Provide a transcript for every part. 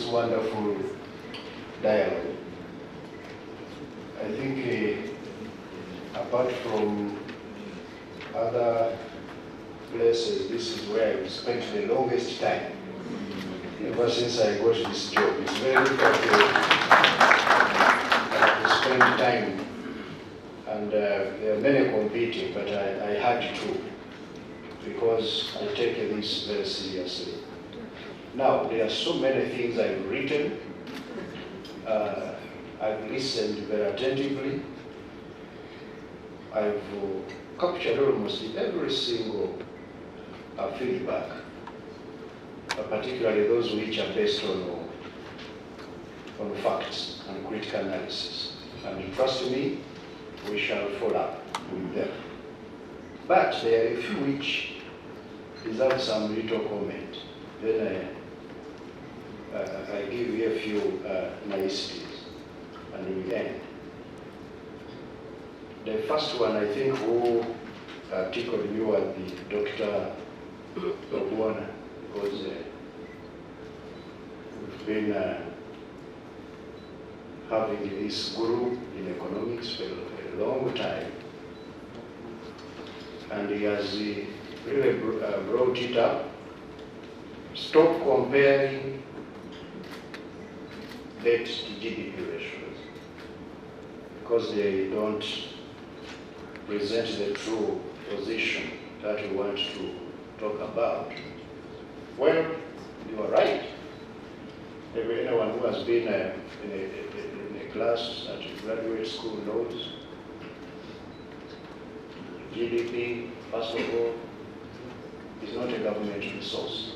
wonderful dialogue. I think apart from other places, this is where I've spent the longest time ever since I got this job. It's very difficult to spend time, and there are many competing, but I had to, because I take this very seriously. Now, there are so many things I've written. I've listened very attentively. I've captured almost every single feedback, particularly those which are based on facts and critical analysis. And trust me, we shall follow up with them. But there are a few which deserve some little comment. Then I give you a few niceties, and we end. The first one, I think, who tickled you was the Dr. Ogwana, because we've been having this group in economics for a long time, and he has really brought it up. Stop comparing debt to GDP ratios, because they don't present the true position that we want to talk about. Well, you are right. Anyone who has been in a class at a graduate school knows GDP, first of all, is not a government resource.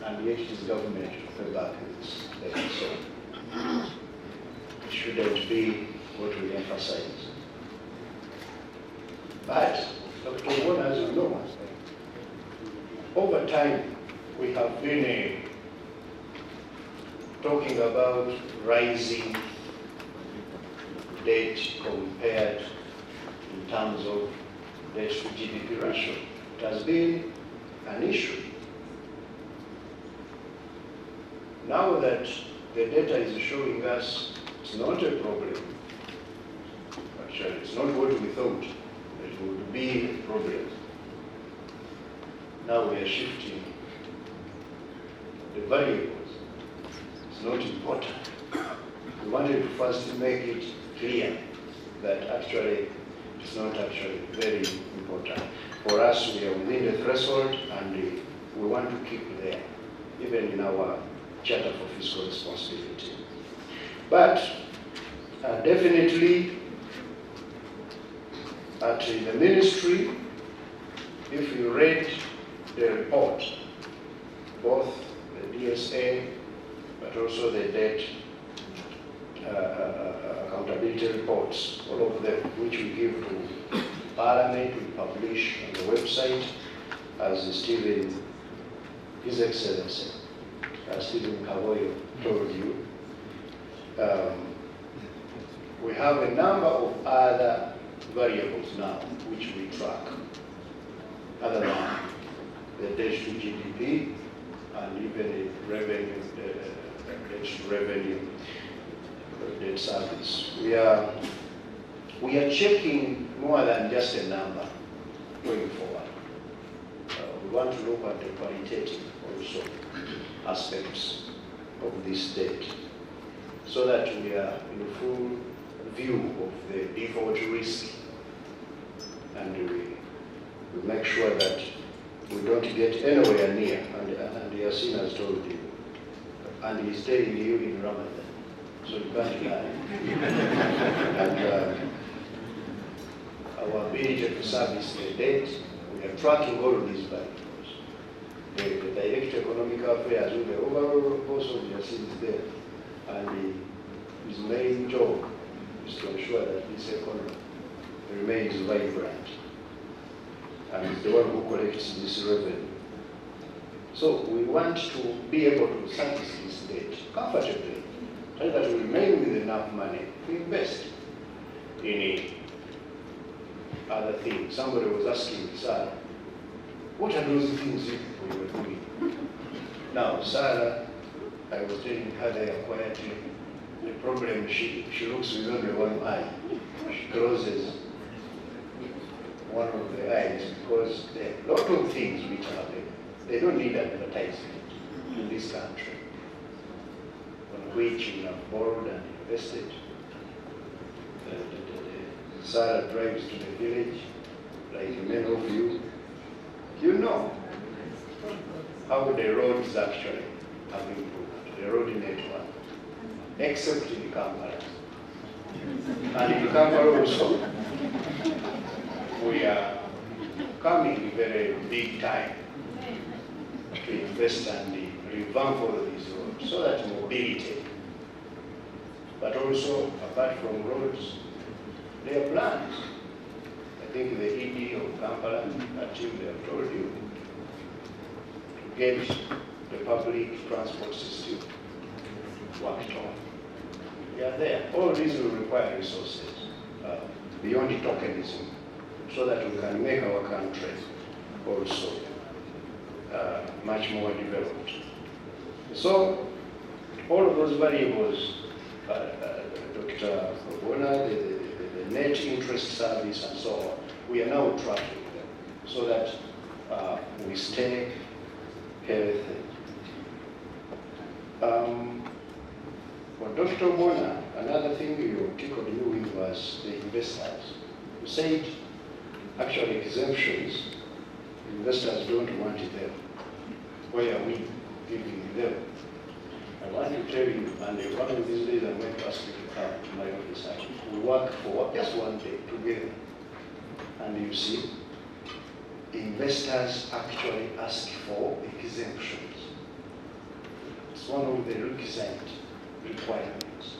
And yet it is government to pay back this debt. So it shouldn't be what we emphasize. But Dr. Won, as you know, over time we have been talking about rising debt compared in terms of debt to GDP ratio. It has been an issue. Now that the data is showing us it's not a problem, actually it's not what we thought it would be a problem. Now we are shifting the variables. It's not important. We wanted to first make it clear that actually it's not actually very important. For us, we are within the threshold, and we want to keep there, even in our Charter for Fiscal Responsibility. But definitely at the ministry, if you read the report, both the DSA but also the debt accountability reports, all of them, which we give to Parliament, we publish on the website, as Stephen, His Excellency, Stephen Kawoyo told you. We have a number of other variables now which we track, other than the debt to GDP and even the revenue, debt to revenue, debt service. We are checking more than just a number going forward. We want to look at the qualitative also aspects of this debt, so that we are in full view of the default risk, and we make sure that we don't get anywhere near, and Yasin has told you, and he's telling you in Ramadan, so you can't lie. And our ability to service the debt, we are tracking all of these variables. The Direct Economic Affairs, with the overall course of Yasin is there, and his main job is to ensure that this economy remains vibrant, and is the one who collects this revenue. So we want to be able to service this debt comfortably, so that we remain with enough money to invest in other things. Somebody was asking, sir, what are those things we were doing? Now, Sarah I was telling her there quietly, the problem, she looks with only one eye. She closes one of the eyes because there are a lot of things which are there. They don't need advertising in this country, on which we have borrowed and invested. Sarah drives to the village, like many of you. You know how the roads actually have improved, the road network, except in Kampala. And in Kampala also, we are coming very big time to invest and revamp all of these roads so that mobility, but also apart from roads, there are plans. I think the ED of Kampala, that team they have told you, to get the public transport system worked on. We are there. All these will require resources beyond tokenism so that we can make our country also much more developed. So all of those variables, Dr. Bona, the net interest service and so on, we are now tracking them so that we stay healthy. For Dr. Bona, another thing you tickled me with was the investors. You said actually exemptions, investors don't want them. Why are we giving them? I want to tell you, and one of these days I'm going to ask you to come to my office. We work for just one day together. And you see, investors actually ask for exemptions. It's one of the requisite requirements.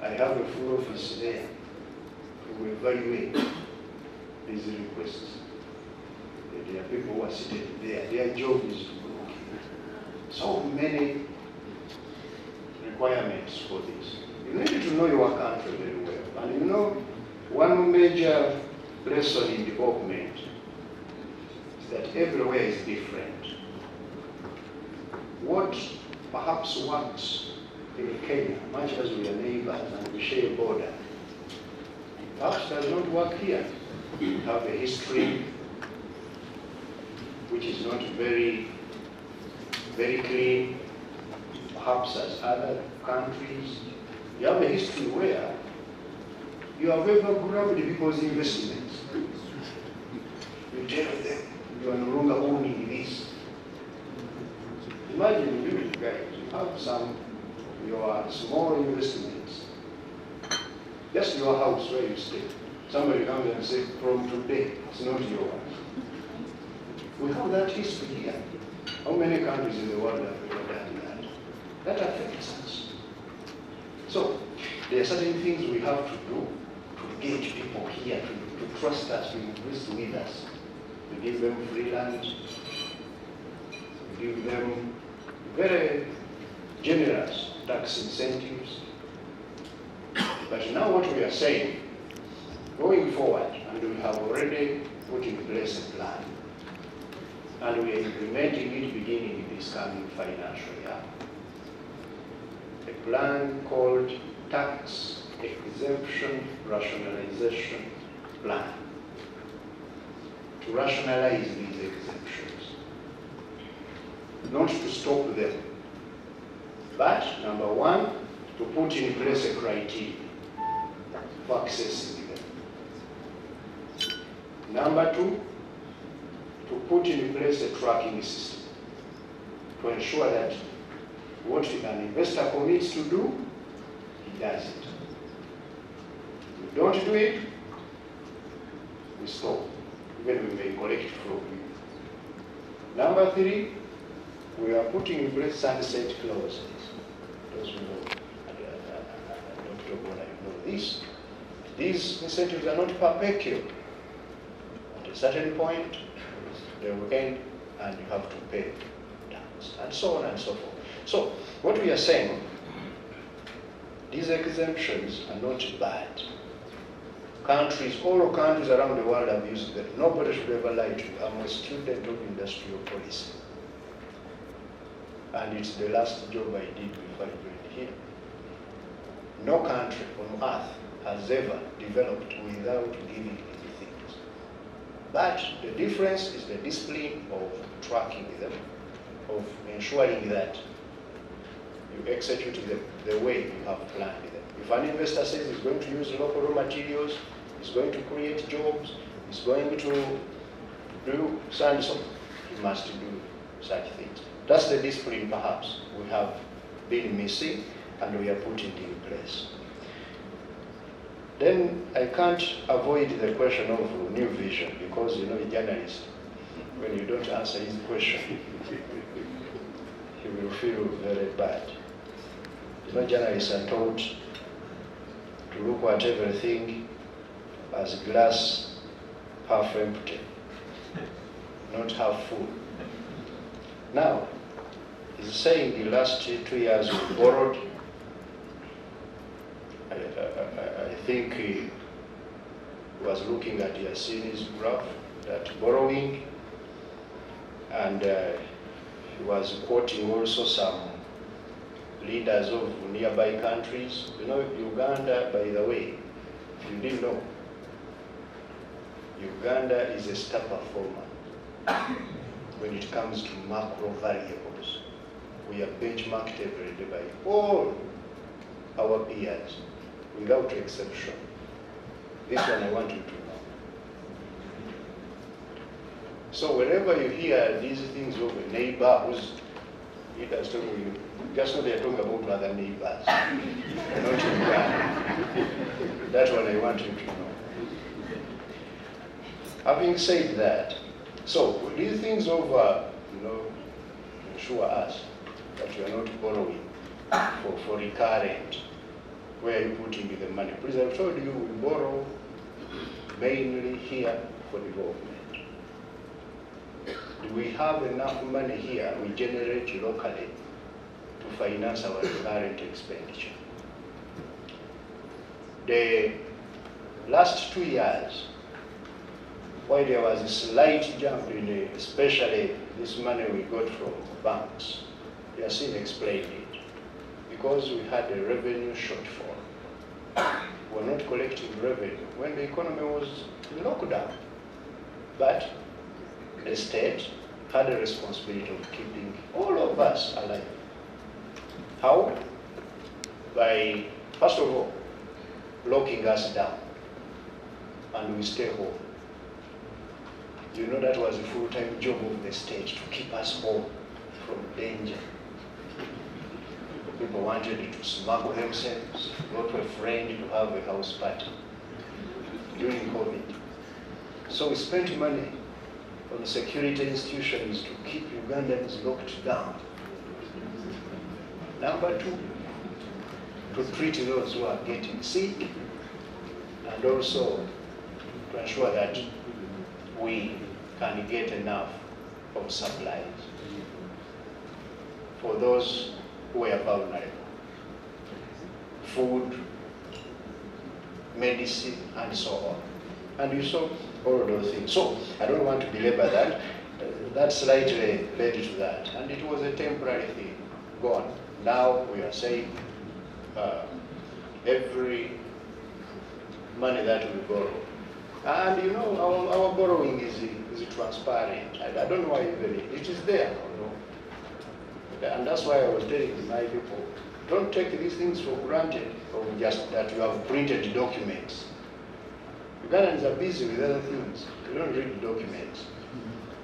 I have a full office there to evaluate these requests. There are people who are seated there. Their job is to go. So many requirements for this. You need to know your country very well. And you know, one major lesson in development is that everywhere is different. What perhaps works in Kenya, much as we are neighbors and we share a border, perhaps does not work here. We have a history which is not very clean, perhaps as other countries. You have a history where you have ever grabbed people's investments. You tell them you are no longer owning this. Imagine you guys, you have your small investments, just your house where you stay. Somebody comes and says, from today, it's not yours. We have that history here. How many countries in the world have ever done that? That affects us. So, there are certain things we have to do to get people here, to trust us, to invest with us. We give them free land, we give them very generous tax incentives. But now what we are saying, going forward, and we have already put in place a plan, and we are implementing it beginning in this coming financial year. A plan called Tax Exemption Rationalization Plan, to rationalize these exemptions, not to stop them, but number one, to put in place a criteria for accessing them. Number two, to put in place a tracking system to ensure that what an investor commits to do, he does it. If you don't do it, we stop. Even we may collect from you. Number three, we are putting in place sunset clauses. Those who know, Dr. Bona, you know this. These incentives are not perpetual. At a certain point, they will end and you have to pay tax, and so on and so forth. So, what we are saying, these exemptions are not bad. All countries around the world have used them. Nobody should ever lie to you. I'm a student of industrial policy. and it's the last job I did before I joined here. No country on earth has ever developed without giving these things. But the difference is the discipline of tracking them, of ensuring that you execute them the way you have planned them. If an investor says he's going to use local raw materials, he's going to create jobs, he's going to do so and so, he must do such things. That's the discipline perhaps we have been missing and we are putting in place. Then I can't avoid the question of new vision, because you know, a journalist, when you don't answer his question, he will feel very bad. You know, journalists are taught to look at everything as glass half empty, not half full. Now, he's saying the last 2 years we borrowed. I think he was looking at Yassini's graph, that borrowing, and he was quoting also some leaders of nearby countries. You know, Uganda, by the way, if you didn't know, Uganda is a star performer when it comes to macro variables. We are benchmarked every day by all our peers, without exception. This one I want you to know. So wherever you hear these things of a neighbor whose leaders talking you, just know they are talking about other neighbors, not Uganda. That's what I want you to know. Having said that, so these things over, ensure us that you are not borrowing for recurrent. Where are you putting the money? Please, I've told you we borrow mainly here for development. Do we have enough money here we generate locally to finance our current expenditure? The last 2 years, while there was a slight jump in especially this money we got from banks, Yasin explained it, because we had a revenue shortfall. We were not collecting revenue when the economy was in lockdown. But the state had a responsibility of keeping all of us alive. How? By, first of all, locking us down, and we stay home. You know, that was a full-time job of the state, to keep us home from danger. People wanted to smuggle themselves, go to a friend to have a house party during COVID. So we spent money on security institutions to keep Ugandans locked down. Number two, to treat those who are getting sick, and also to ensure that we can get enough of supplies for those who are vulnerable. Food, medicine, and so on. And you saw all of those things. So I don't want to belabor that. That slightly led to that. And it was a temporary thing, gone. Now we are saying every money that we borrow. And you know, our borrowing is transparent. I don't know why even it is there. And that's why I was telling my people, don't take these things for granted, or just that you have printed documents. Ugandans are busy with other things. You don't read documents.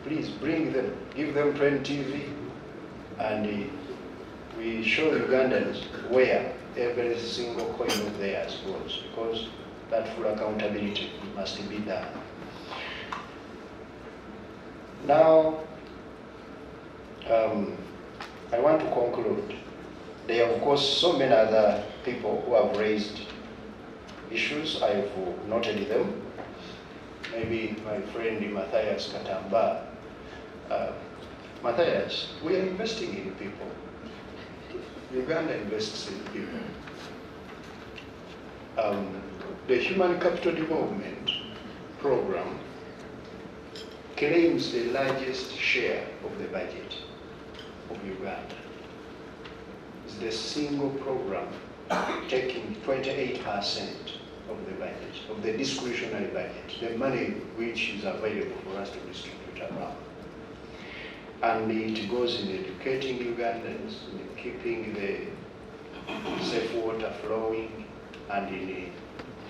Please bring them, give them Trend TV, and we show Ugandans where every single coin of theirs goes, because that full accountability must be done. Now, I want to conclude. There are, of course, so many other people who have raised issues. I've noted them. Maybe my friend Matthias Katamba. Matthias, we are investing in people. Uganda invests in people. The Human Capital Development Program claims the largest share of the budget of Uganda. the single program taking 28% of the budget, of the discretionary budget, the money which is available for us to distribute around. And it goes in educating Ugandans, in keeping the safe water flowing, and in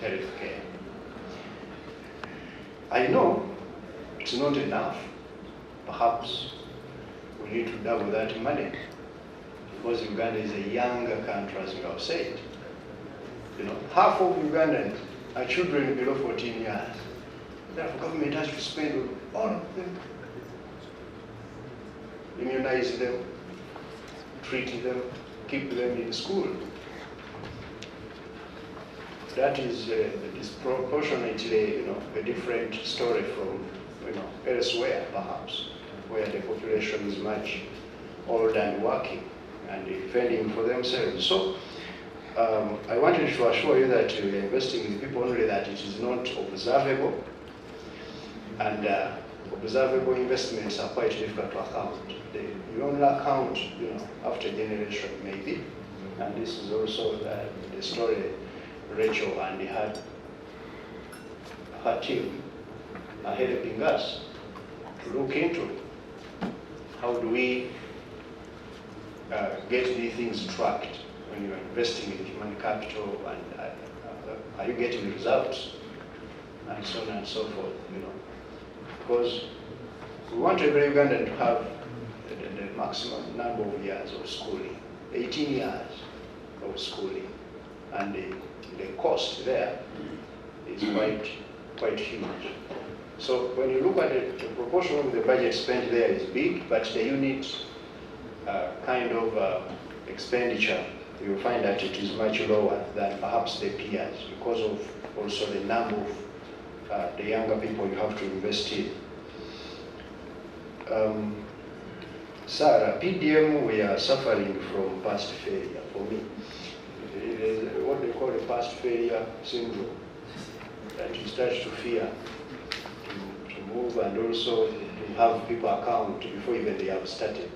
health care. I know it's not enough. Perhaps we need to double that money, because Uganda is a younger country, as you have said. You know, half of Ugandans are children below 14 years. Therefore, government has to spend on all of them, immunize them, treat them, keep them in school. That is disproportionately, a different story from, elsewhere, perhaps, where the population is much older and working and fending for themselves. So, I wanted to assure you that we are investing in people only that it is not observable, and observable investments are quite difficult to account. You only account, after generation maybe, and this is also the story Rachel and her team are helping us to look into. How do we get these things tracked when you are investing in human capital, and are you getting results, and so on and so forth, because we want every Ugandan to have the maximum number of years of schooling, 18 years of schooling, and the cost there is quite huge. So when you look at it, the proportion of the budget spent there is big, but the unit kind of expenditure, you'll find that it is much lower than perhaps the peers, because of also the number of the younger people you have to invest in. Sarah, PDM, we are suffering from past failure. For me, it is what they call a past failure syndrome, that you start to fear to move, and also to have people account before even they have started.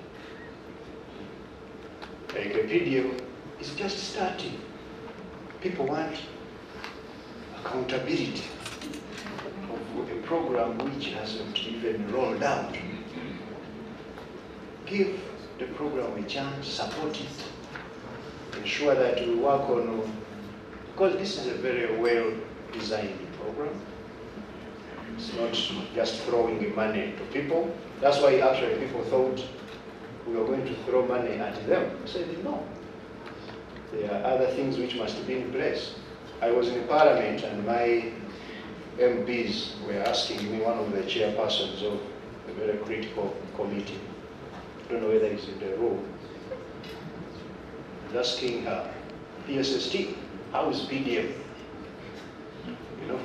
Like a PDM is just starting. People want accountability of a program which hasn't even rolled out. Give the program a chance, support it, ensure that we work on, because this is a very well designed program. It's not just throwing money to people. That's why actually people thought we were going to throw money at them. I said no. There are other things which must be in place. I was in Parliament and my M.Ps were asking me, one of the chairpersons of a very critical committee, I don't know whether he's in the room, asking her, PSST, how is PDM?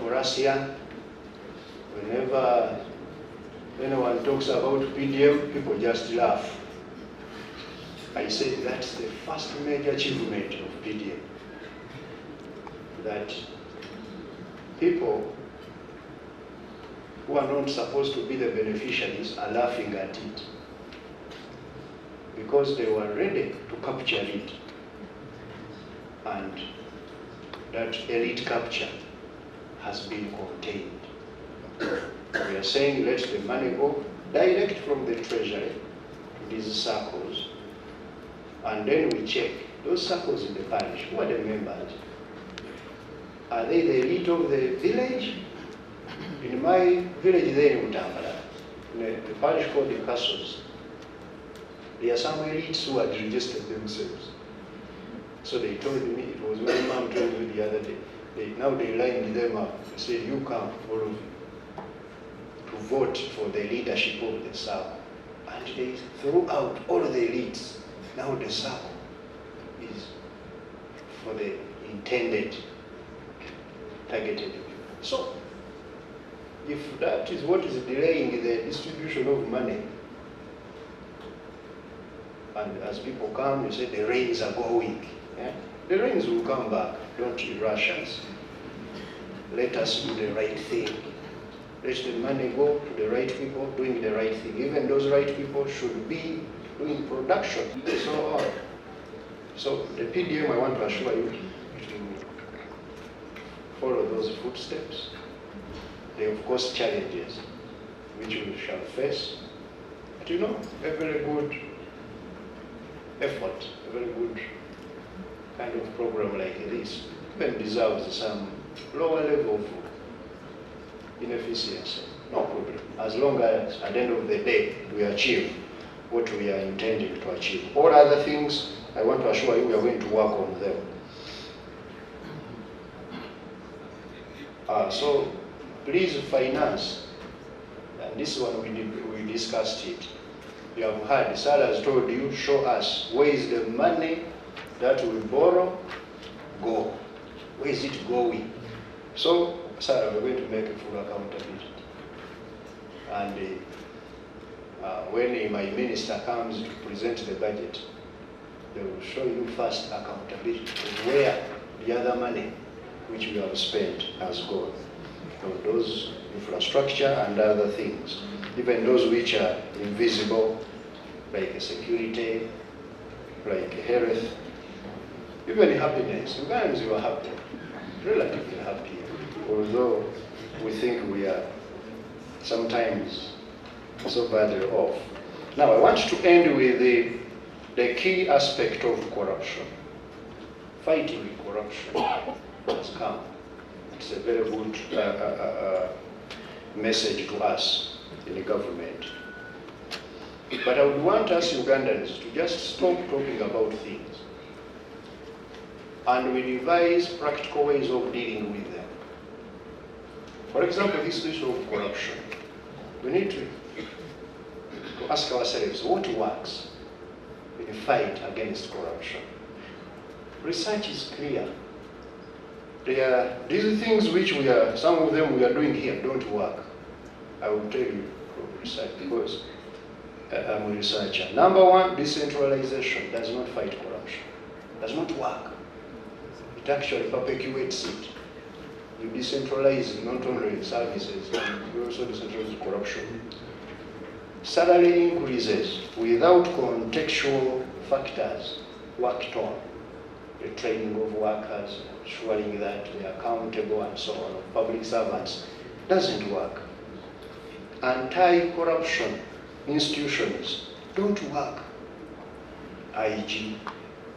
For us here, whenever anyone talks about PDM, people just laugh. I say that's the first major achievement of PDM, that people who are not supposed to be the beneficiaries are laughing at it, because they were ready to capture it, and that elite capture has been contained. We are saying let the money go direct from the treasury to these circles, and then we check those circles in the parish. Who are the members? Are they the elite of the village? In my village there in Mutambala, in the parish called the Castles, there are some elites who had registered themselves. So they told me, it was my mom told me the other day, now they lined them up. They said, you come, all of you, to vote for the leadership of the circle. And they threw out all the elites. Now the circle is for the intended, targeted people. So, if that is what is delaying the distribution of money, and as people come, you say the rains are going. Yeah? The rains will come back. Don't rush us. Let us do the right thing. Let the money go to the right people doing the right thing. Even those right people should be doing production and so on. So the PDM, I want to assure you to follow those footsteps. There are, of course, challenges which we shall face. But you know, a very good effort, a very good kind of program like this even deserves some lower level of inefficiency. No problem. As long as at the end of the day we achieve what we are intending to achieve. All other things, I want to assure you we are going to work on them. So please finance, and this one we discussed it. You have heard, Sarah has told you, show us where is the money that we borrow go. Where is it going? So, Sarah, we're going to make a full accountability. And when my minister comes to present the budget, they will show you first accountability of where the other money which we have spent has gone. So those infrastructure and other things, even those which are invisible, like security, like health, even happiness. Sometimes you are happy, relatively happy, although we think we are sometimes so badly off. Now I want to end with the key aspect of corruption. Fighting corruption has come. It's a very good message to us in the government. But I would want us Ugandans to just stop talking about things and we devise practical ways of dealing with them. For example, this issue of corruption. We need to ask ourselves what works in the fight against corruption. Research is clear. These things which some of them we are doing here don't work. I will tell you from research because I'm a researcher. Number one, decentralization does not fight corruption. Does not work. It actually perpetuates it. You decentralize not only services, you also decentralize corruption. Salary increases without contextual factors worked on. The training of workers, ensuring that they are accountable and so on, of public servants, doesn't work. Anti-corruption institutions don't work. IG,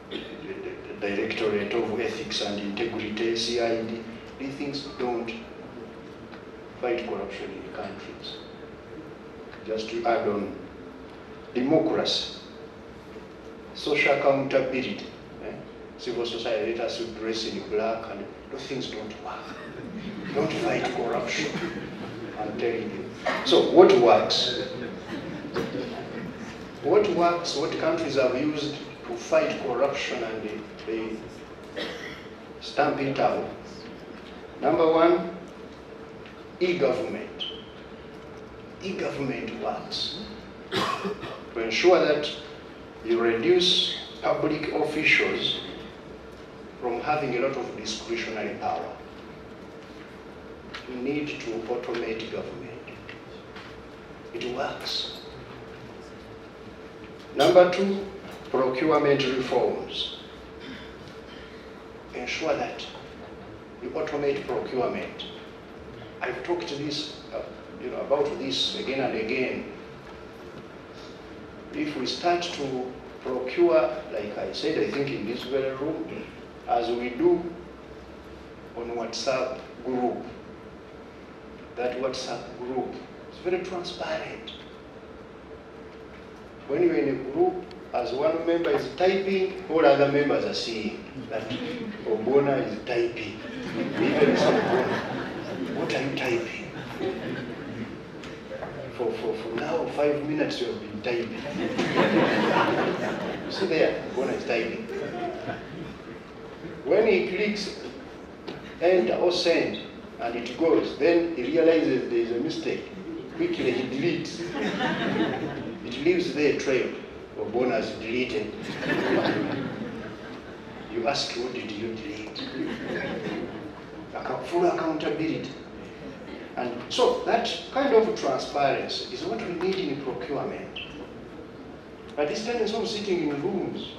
the Directorate of Ethics and Integrity, CID, these things don't fight corruption in countries. Just to add on, democracy, social accountability, civil society, let us dress in black, and those things don't work. Don't fight corruption, I'm telling you. So what works? What works, what countries have used to fight corruption and they stamp it out? Number one, e-government. E-government works to ensure that you reduce public officials from having a lot of discretionary power. You need to automate government. It works. Number two, procurement reforms. Ensure that you automate procurement. I've talked about this again and again. If we start to procure, like I said, I think in this very room, as we do on WhatsApp group, that WhatsApp group is very transparent. When you're in a group, as one member is typing, all other members are seeing that Obona is typing. Even Obona, what are you typing? For now, 5 minutes you have been typing. See there, Obona is typing. When he clicks enter or send and it goes, then he realizes there is a mistake. Quickly he deletes. It leaves there a trail. Obona is deleted. You ask, what did you delete? Full accountability. And so that kind of transparency is what we need in procurement. But this time it's all sitting in rooms,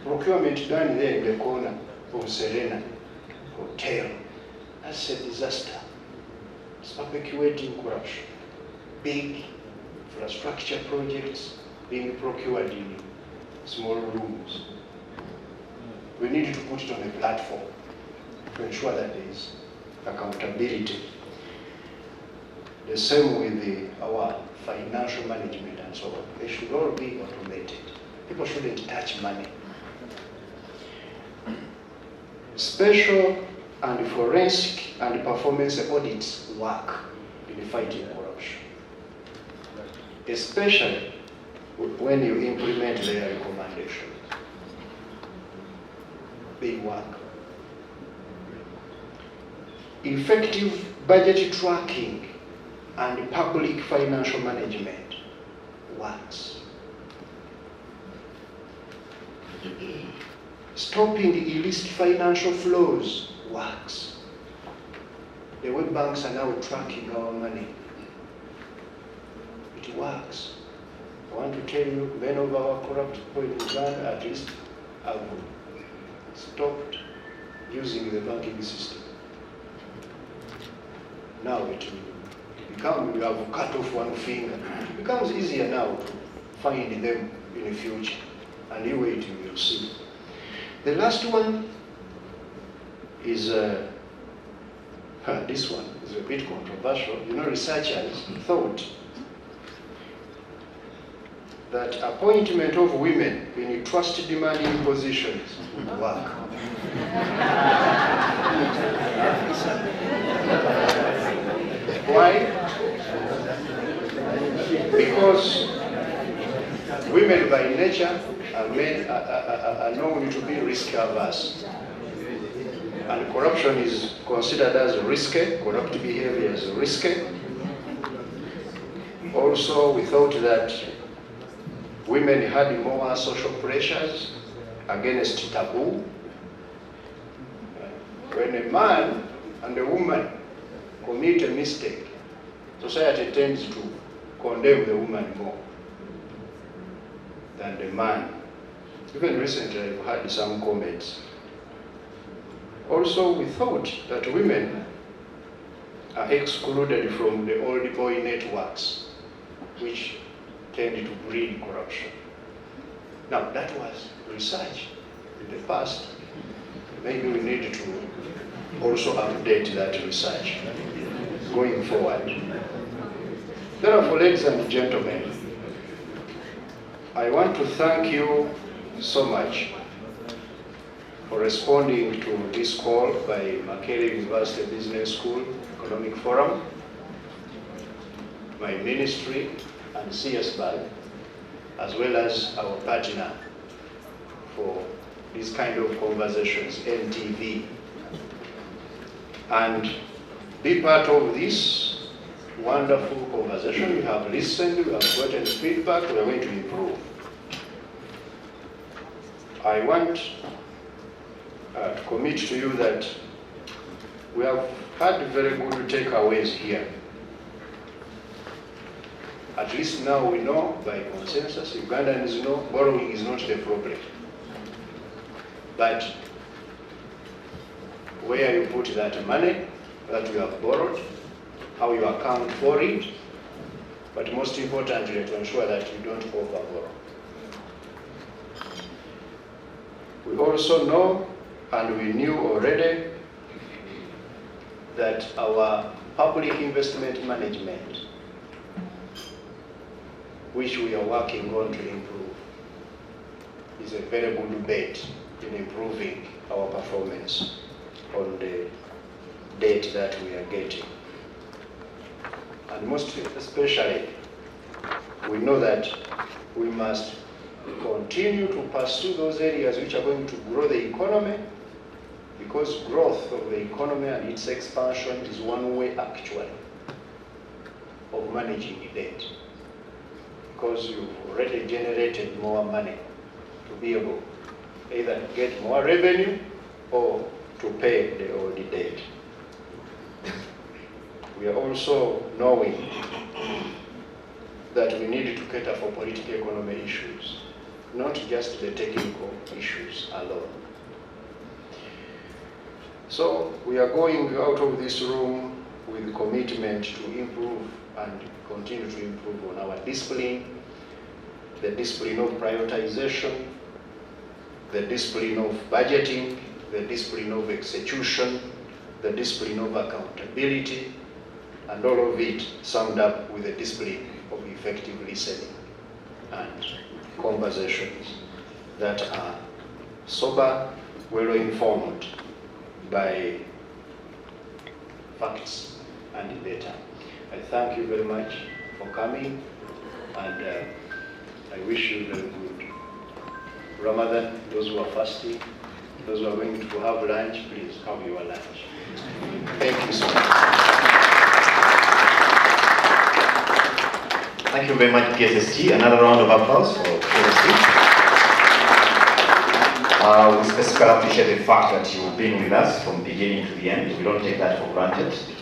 procurement done there in the corner of Serena Hotel. That's a disaster. It's perpetuating corruption. Big infrastructure projects being procured in small rooms. We need to put it on a platform to ensure that there is accountability. The same with our financial management and so on. They should all be automated. People shouldn't touch money. Special and forensic and performance audits work in fighting corruption, especially when you implement their recommendations. They work. Effective budget tracking and public financial management works. Stopping illicit financial flows works. The way banks are now tracking our money, it works. I want to tell you, many of our corrupt people in Uganda at least have stopped using the banking system. Now it will become, you have cut off one finger. It becomes easier now to find them in the future. And you wait, you will see. The last one is, this one is a bit controversial. You know, researchers thought that appointment of women in trust demanding positions would work. Why? Because women by nature are known to be risk averse. And corruption is considered as risky, corrupt behavior is risky. Also, we thought that women had more social pressures against taboo. When a man and a woman commit a mistake, society tends to condemn the woman more than the man. Even recently, I've had some comments. Also, we thought that women are excluded from the old boy networks, which tend to breed corruption. Now, that was research in the past. Maybe we need to also update that research going forward. Therefore, ladies and gentlemen, I want to thank you so much for responding to this call by Makerere University Business School Economic Forum, my ministry, and CS Bank, as well as our partner for these kind of conversations, NTV, and be part of this wonderful conversation. We have listened, we have gotten feedback, we are going to improve. I want to commit to you that we have had very good takeaways here. At least now we know by consensus, Ugandans know borrowing is not the problem. But where you put that money that you have borrowed, how you account for it, but most importantly to ensure that you don't overborrow. We also know, and we knew already, that our public investment management, which we are working on to improve, is a very good bet in improving our performance on the debt that we are getting. And most especially, we know that we must continue to pursue those areas which are going to grow the economy, because growth of the economy and its expansion is one way actually of managing the debt, because you've already generated more money to be able either to get more revenue or to pay the old debt. We are also knowing that we need to cater for political economy issues, not just the technical issues. So we are going out of this room with commitment to improve and continue to improve on our discipline, the discipline of prioritization, the discipline of budgeting, the discipline of execution, the discipline of accountability, and all of it summed up with the discipline of effective listening and conversations that are sober, well-informed by facts and data. I thank you very much for coming, and I wish you very good Ramadan. Those who are fasting, those who are going to have lunch, please have your lunch. Thank you so much. Thank you very much, PSST. Another round of applause for PSST. We specifically appreciate the fact that you've been with us from beginning to the end. We don't take that for granted.